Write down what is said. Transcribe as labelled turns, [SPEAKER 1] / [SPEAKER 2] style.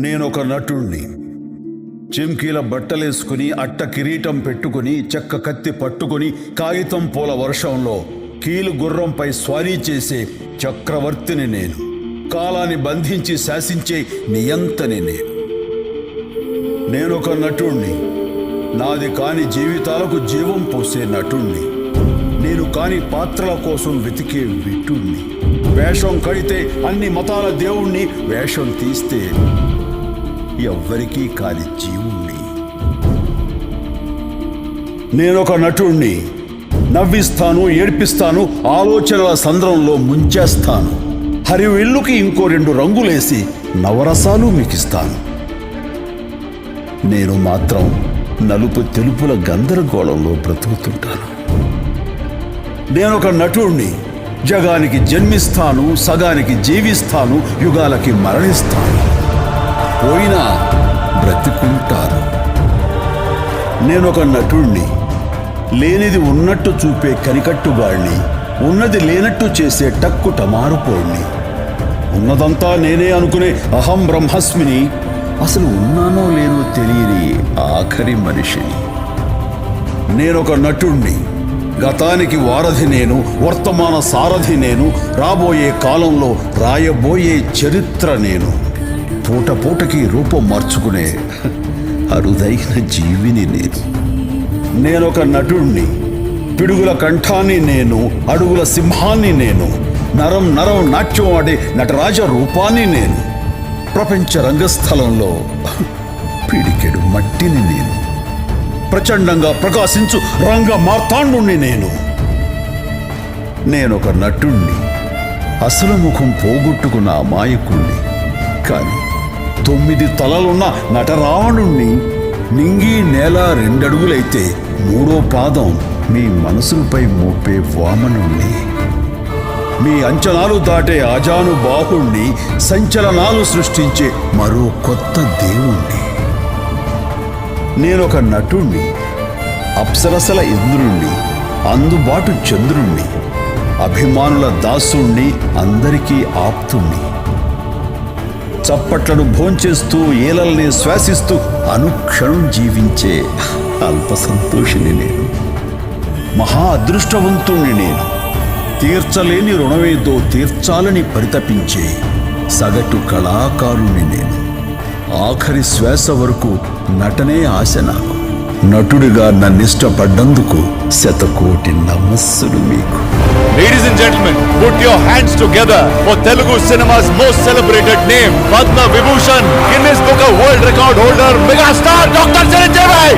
[SPEAKER 1] నేనొక నటుణ్ణి. చెంకీల బట్టలేసుకుని అట్ట కిరీటం పెట్టుకుని చెక్క కత్తి పట్టుకుని కాగితం పూల వర్షంలో కీలు గుర్రంపై స్వారీ చేసే చక్రవర్తిని నేను. కాలాన్ని బంధించి శాసించే నియంతని నేనొక నటుణ్ణి. నాది కాని జీవితాలకు జీవం పోసే నటుణ్ణి. నేను కాని పాత్రల కోసం వెతికే విటుణ్ణి. వేషం కడితే అన్ని మతాల దేవుణ్ణి, వేషం తీస్తే ఎవ్వరికీ కాని జీవుణ్ణి. నేనొక నటుణ్ణి. నవ్విస్తాను, ఏడ్పిస్తాను, ఆలోచనల సంద్రంలో ముంచేస్తాను. హరివిల్లుకి ఇంకో 2 రంగులేసి నవరసాలు మీకిస్తాను. నేను మాత్రం నలుపు తెలుపుల గందరగోళంలో బ్రతుకుతుంటాను. నేనొక నటుణ్ణి. జగానికి జన్మిస్తాను, సగానికి జీవిస్తాను, యుగాలకి మరణిస్తాను. పోయినా బ్రతికుంటాను. నేనొక నటుణ్ణి. లేనిది ఉన్నట్టు చూపే కనికట్టుగాడిని, ఉన్నది లేనట్టు చేసే టక్కు టమారుపోడిని. ఉన్నదంతా నేనే అనుకునే అహం బ్రహ్మస్మిని, అసలు ఉన్నానో లేనో తెలియని ఆఖరి మనిషిని. నేనొక నటుణ్ణి. గతానికి వారధి నేను, వర్తమాన సారథి నేను, రాబోయే కాలంలో రాయబోయే చరిత్ర నేను. పూట పూటకి రూపం మార్చుకునే అరుదైన జీవిని నేను. నేనొక నటుణ్ణి. పిడుగుల కంఠాన్ని నేను, అడుగుల సింహాన్ని నేను, నరం నరం నాట్యం ఆడే నటరాజ రూపాన్ని నేను. ప్రపంచ రంగస్థలంలో పిడికెడు మట్టిని నేను. ప్రచండంగా ప్రకాశించు రంగ మార్తాండుణ్ణి నేను. నేనొక నటుణ్ణి. అసలు ముఖం పోగొట్టుకున్న అమాయకుణ్ణి. కానీ 9 తలలున్న నటరావణుణ్ణి. నింగి నేల 2 అడుగులైతే 3వ పాదం మీ మనసులపై మోపే వామనుణ్ణి. మీ అంచనాలు దాటే ఆజానుబాహుణ్ణి. సంచలనాలు సృష్టించే మరో కొత్త దేవుణ్ణి. నేనొక నటుణ్ణి. అప్సరసల ఇంద్రుణ్ణి, అందుబాటు చంద్రుణ్ణి, అభిమానుల దాసుణ్ణి, అందరికీ ఆప్తుణ్ణి. చప్పట్లను భోంచేస్తూ ఏలల్ని శ్వాసిస్తూ అనుక్షణం జీవించే అల్ప సంతోషిని నేను. మహా అదృష్టవంతుణ్ణి నేను. తీర్చలేని రుణమేదో తీర్చాలని పరితపించే సగటు కళాకారుణ్ణి నేను. ఆఖరి శ్వాస వరకు నటనే ఆశ నాకు. నటుడిగా నన్నిష్టపడ్డందుకు 100,000,000 నమస్సులు మీకు.
[SPEAKER 2] Ladies and gentlemen, put your hands together for Telugu cinema's most celebrated name, Padma Vibhushan, Guinness Book of World Record holder, megastar Dr. Chiranjeevi.